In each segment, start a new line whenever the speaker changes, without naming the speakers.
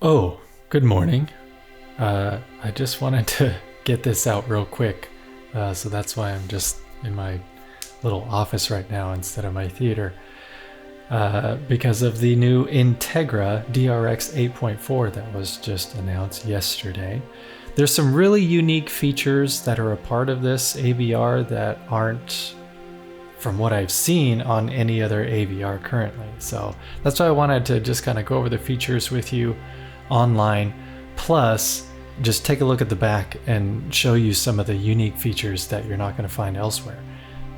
Oh, good morning. I just wanted to get this out real quick. So that's why I'm just in my little office right now instead of my theater. Because of the new Integra DRX-8.4 that was just announced yesterday. There's some really unique features that are a part of this AVR that aren't, from what I've seen, on any other AVR currently. So that's why I wanted to just kind of go over the features with you online, plus just take a look at the back and show you some of the unique features that you're not going to find elsewhere.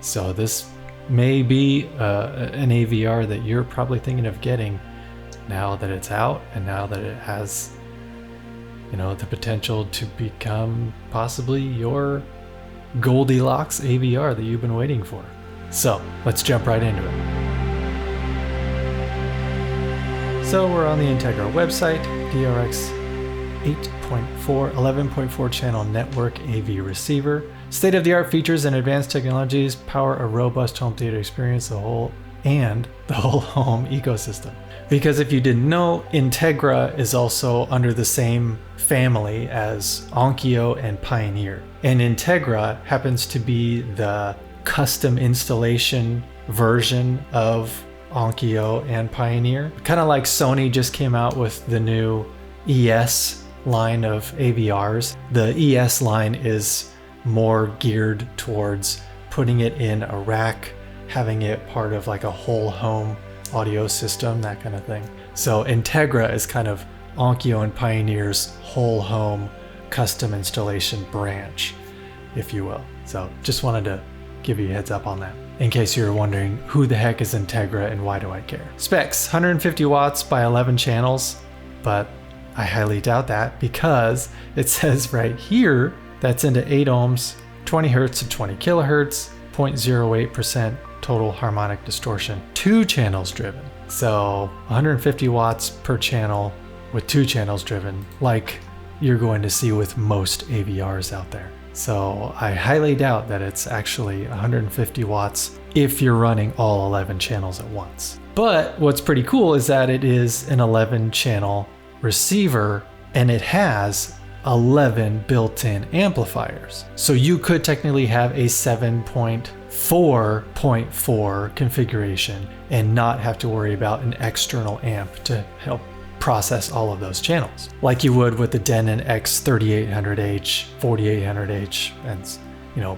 So this may be an AVR that you're probably thinking of getting now that it's out and now that it has, you know, the potential to become possibly your Goldilocks AVR that you've been waiting for. So let's jump right into it. So we're on the Integra website, DRX-8.4, 11.4 channel network AV receiver. State-of-the-art features and advanced technologies power a robust home theater experience, the whole home ecosystem. Because if you didn't know, Integra is also under the same family as Onkyo and Pioneer. And Integra happens to be the custom installation version of Onkyo and Pioneer. Kind of like Sony just came out with the new ES line of AVRs. The ES line is more geared towards putting it in a rack, having it part of like a whole home audio system, that kind of thing. So Integra is kind of Onkyo and Pioneer's whole home custom installation branch, if you will. So just wanted to give you a heads up on that, in case you're wondering who the heck is Integra and why do I care. Specs, 150 watts by 11 channels, but I highly doubt that because it says right here that's into 8 ohms, 20 hertz to 20 kilohertz, 0.08% total harmonic distortion, 2 channels driven. So 150 watts per channel with 2 channels driven, like you're going to see with most AVRs out there. So I highly doubt that it's actually 150 watts if you're running all 11 channels at once. But what's pretty cool is that it is an 11 channel receiver and it has 11 built-in amplifiers. So you could technically have a 7.4.4 configuration and not have to worry about an external amp to help process all of those channels, like you would with the Denon X3800H, 4800H, and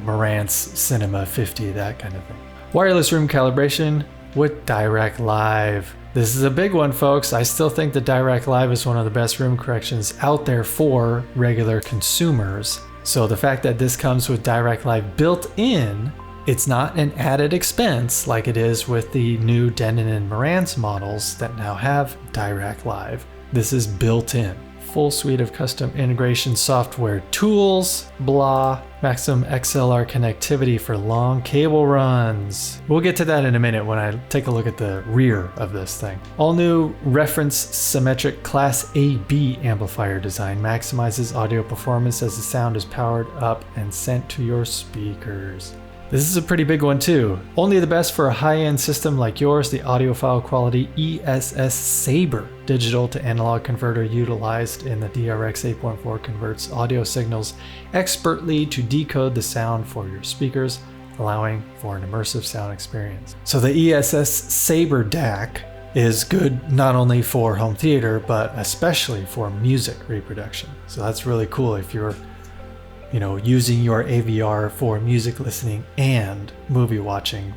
Marantz Cinema 50, that kind of thing. Wireless room calibration with Direct Live. This is a big one, folks. I still think the Direct Live is one of the best room corrections out there for regular consumers. So the fact that this comes with Direct Live built in, it's not an added expense like it is with the new Denon and Marantz models that now have Direct Live. This is built in. Full suite of custom integration software tools, blah, maximum XLR connectivity for long cable runs. We'll get to that in a minute when I take a look at the rear of this thing. All new reference symmetric Class AB amplifier design maximizes audio performance as the sound is powered up and sent to your speakers. This is a pretty big one too. Only the best for a high-end system like yours, the audiophile quality ESS Saber digital to analog converter utilized in the DRX-8.4 converts audio signals expertly to decode the sound for your speakers, allowing for an immersive sound experience. So the ESS Saber DAC is good not only for home theater, but especially for music reproduction. So that's really cool if you're using your AVR for music listening and movie watching,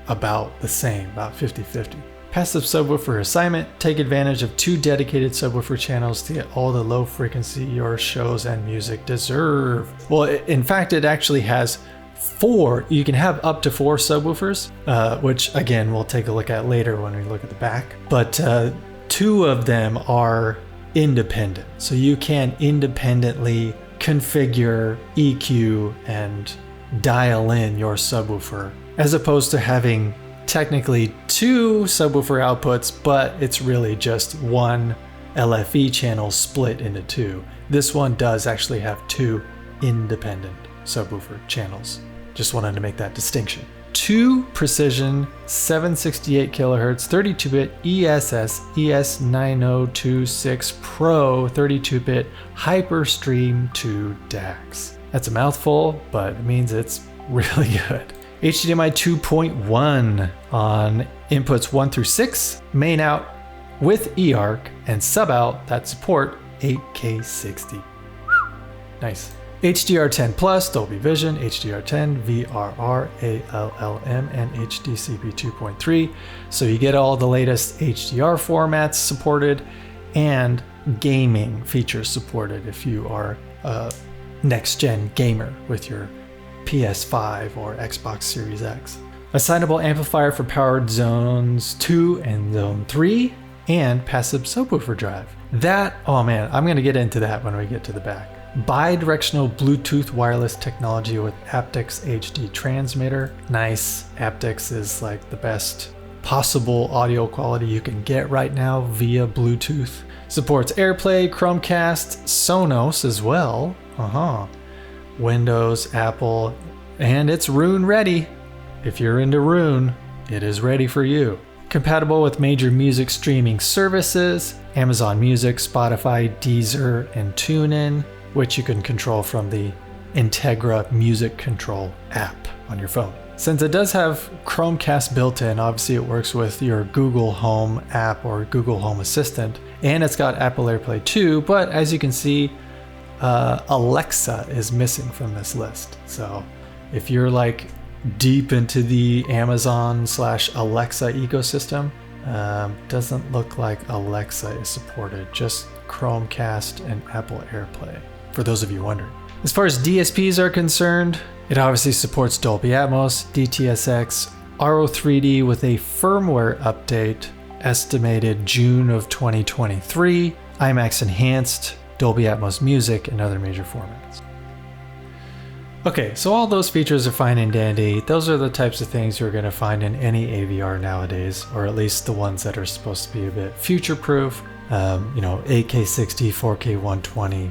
about the same, about 50-50. Passive subwoofer assignment, take advantage of 2 dedicated subwoofer channels to get all the low frequency your shows and music deserve. Well, in fact, it actually has 4, you can have up to 4 subwoofers, which again, we'll take a look at later when we look at the back. But 2 of them are independent. So you can independently configure, EQ, and dial in your subwoofer, as opposed to having technically 2 subwoofer outputs, but it's really just 1 LFE channel split into 2. This one does actually have 2 independent subwoofer channels. Just wanted to make that distinction. 2 precision 768 kilohertz 32-bit ESS ES9026 Pro 32-bit Hyperstream 2 DACs. That's a mouthful, but it means it's really good. HDMI 2.1 on inputs 1 through 6, main out with eARC, and sub out that support 8K60. Nice. HDR10 Plus, Dolby Vision, HDR10, VRR, ALLM, and HDCP 2.3. So you get all the latest HDR formats supported and gaming features supported if you are a next-gen gamer with your PS5 or Xbox Series X. Assignable amplifier for powered zones 2 and zone 3, and passive subwoofer drive. That, oh man, I'm gonna get into that when we get to the back. Bi-directional Bluetooth wireless technology with aptX HD transmitter. Nice. aptX is like the best possible audio quality you can get right now via Bluetooth. Supports AirPlay, Chromecast, Sonos as well. Windows, Apple, and it's Roon ready. If you're into Roon, it is ready for you. Compatible with major music streaming services, Amazon Music, Spotify, Deezer, and TuneIn, which you can control from the Integra Music Control app on your phone. Since it does have Chromecast built in, obviously it works with your Google Home app or Google Home Assistant, and it's got Apple AirPlay too, but as you can see, Alexa is missing from this list. So if you're like deep into the Amazon/Alexa ecosystem, doesn't look like Alexa is supported, just Chromecast and Apple AirPlay, for those of you wondering. As far as DSPs are concerned, it obviously supports Dolby Atmos, DTSX, RO3D with a firmware update estimated June of 2023, IMAX Enhanced, Dolby Atmos Music, and other major formats. Okay, so all those features are fine and dandy. Those are the types of things you're going to find in any AVR nowadays, or at least the ones that are supposed to be a bit future-proof. 8K60, 4K 120,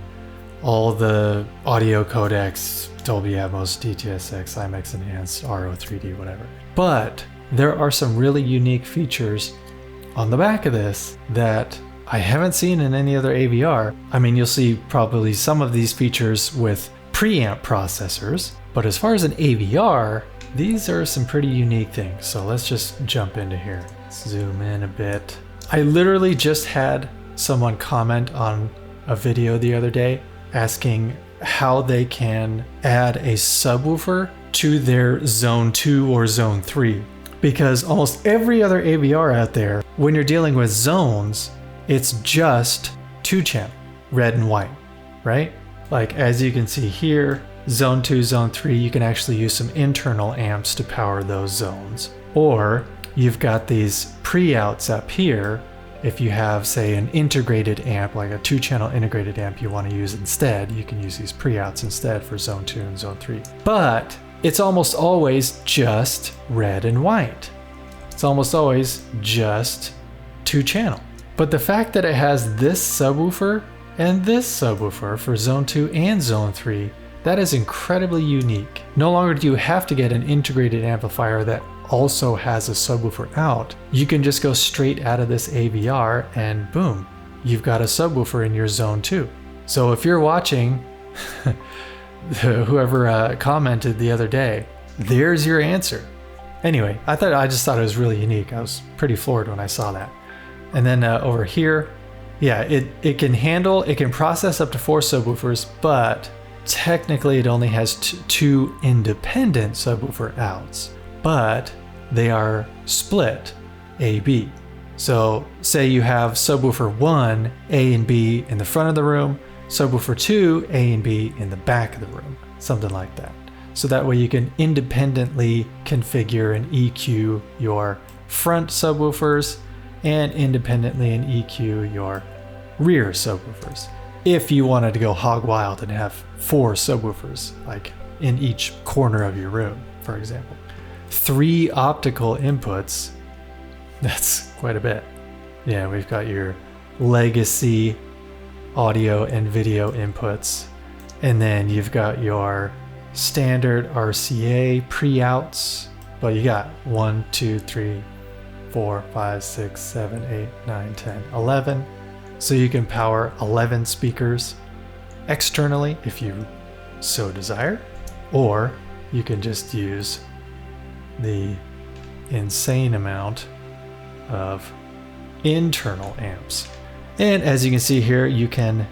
all the audio codecs, Dolby Atmos, DTSX, IMAX Enhanced, RO3D, whatever. But there are some really unique features on the back of this that I haven't seen in any other AVR. I mean, you'll see probably some of these features with preamp processors, but as far as an AVR, these are some pretty unique things. So let's just jump into here. Zoom in a bit. I literally just had someone comment on a video the other day asking how they can add a subwoofer to their zone 2 or zone 3. Because almost every other AVR out there, when you're dealing with zones, it's just 2-channel, red and white, right? Like as you can see here, zone 2, zone 3, you can actually use some internal amps to power those zones. Or you've got these pre-outs up here. If you have, say, an integrated amp, like a 2-channel integrated amp you want to use instead, you can use these pre-outs instead for zone 2 and zone 3. But it's almost always just red and white. It's almost always just 2-channel. But the fact that it has this subwoofer and this subwoofer for zone 2 and zone 3, that is incredibly unique. No longer do you have to get an integrated amplifier that also has a subwoofer out. You can just go straight out of this AVR and boom, you've got a subwoofer in your zone 2. So if you're watching, whoever commented the other day, there's your answer. Anyway, I just thought it was really unique. I was pretty floored when I saw that. And then over here, yeah, it can process up to 4 subwoofers, but technically it only has 2 independent subwoofer outs, but they are split A/B. So say you have subwoofer 1, A and B in the front of the room, subwoofer 2, A and B in the back of the room, something like that. So that way you can independently configure and EQ your front subwoofers and independently and EQ your rear subwoofers. If you wanted to go hog wild and have 4 subwoofers, like in each corner of your room, for example. 3 optical inputs, that's quite a bit. Yeah, we've got your legacy audio and video inputs, and then you've got your standard RCA pre-outs, but you got 1, 2, 3, 4, 5, 6, 7, 8, 9, 10, 11. So you can power 11 speakers externally if you so desire, or you can just use the insane amount of internal amps. And as you can see here, you can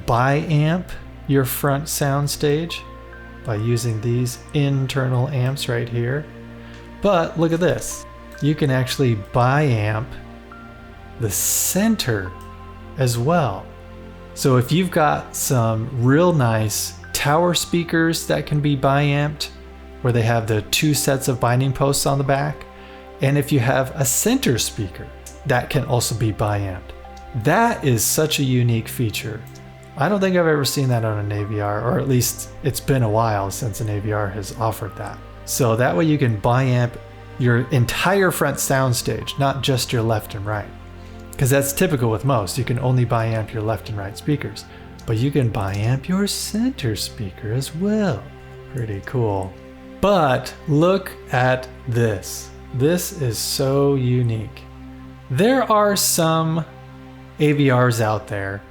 bi-amp your front soundstage by using these internal amps right here. But look at this. You can actually bi-amp the center as well. So if you've got some real nice tower speakers that can be bi-amped, where they have the 2 sets of binding posts on the back, and if you have a center speaker that can also be bi-amped, that is such a unique feature. I don't think I've ever seen that on an AVR, or at least it's been a while since an AVR has offered that. So that way you can bi-amp your entire front soundstage, not just your left and right. Because that's typical with most. You can only bi-amp your left and right speakers, but you can bi-amp your center speaker as well. Pretty cool. But look at this. This is so unique. There are some AVRs out there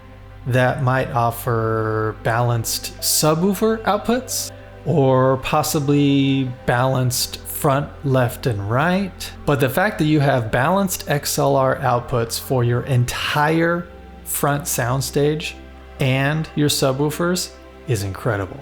that might offer balanced subwoofer outputs, or possibly balanced front, left, and right. But the fact that you have balanced XLR outputs for your entire front soundstage and your subwoofers is incredible.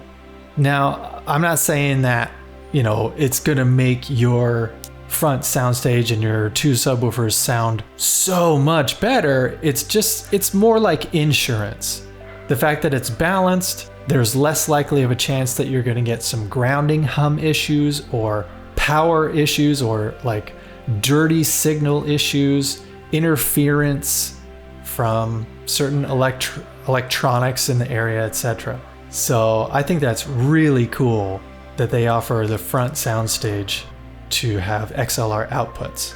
Now, I'm not saying that, you know, it's gonna make your front soundstage and your 2 subwoofers sound so much better. It's more like insurance. The fact that it's balanced, there's less likely of a chance that you're gonna get some grounding hum issues or power issues, or like dirty signal issues, interference from certain electronics in the area, etc. So I think that's really cool that they offer the front soundstage to have XLR outputs.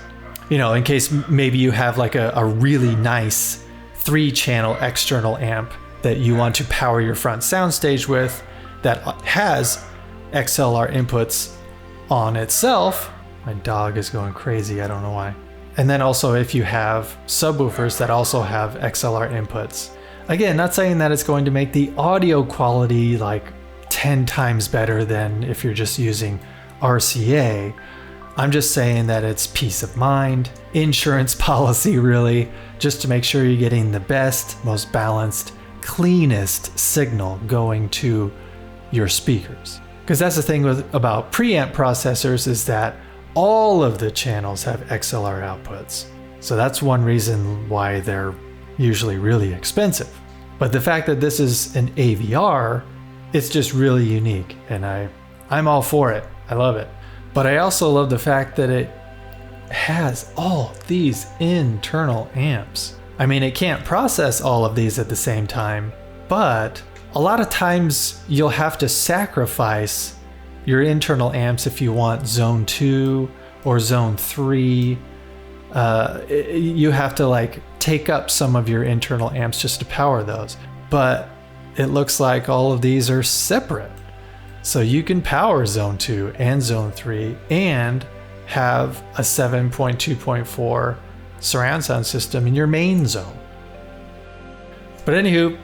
You know, in case maybe you have like a really nice 3-channel external amp that you want to power your front soundstage with that has XLR inputs on itself. My dog is going crazy, I don't know why. And then also if you have subwoofers that also have XLR inputs. Again, not saying that it's going to make the audio quality like 10 times better than if you're just using RCA. I'm just saying that it's peace of mind, insurance policy really, just to make sure you're getting the best, most balanced, cleanest signal going to your speakers. Because that's the thing about preamp processors, is that all of the channels have XLR outputs. So that's one reason why they're usually really expensive. But the fact that this is an AVR, it's just really unique, and I'm all for it. I love it. But I also love the fact that it has all these internal amps. I mean, it can't process all of these at the same time, but a lot of times you'll have to sacrifice your internal amps if you want zone 2 or zone 3. You have to like take up some of your internal amps just to power those. But it looks like all of these are separate. So you can power zone 2 and zone 3 and have a 7.2.4 surround sound system in your main zone. But anywho,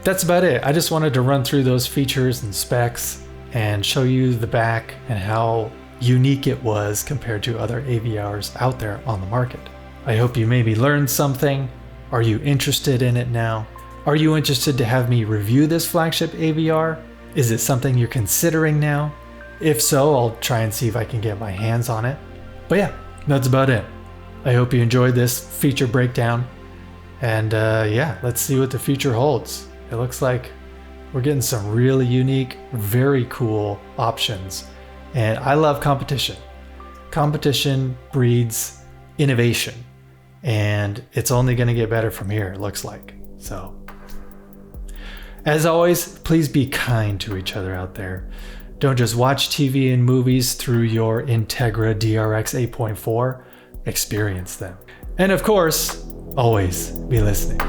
that's about it. I just wanted to run through those features and specs and show you the back and how unique it was compared to other AVRs out there on the market. I hope you maybe learned something. Are you interested in it now? Are you interested to have me review this flagship AVR? Is it something you're considering now? If so, I'll try and see if I can get my hands on it. But yeah, that's about it. I hope you enjoyed this feature breakdown. And yeah, let's see what the future holds. It looks like we're getting some really unique, very cool options. And I love competition. Competition breeds innovation. And it's only going to get better from here, it looks like. So, as always, please be kind to each other out there. Don't just watch TV and movies through your Integra DRX 8.4. Experience them. And of course, always be listening.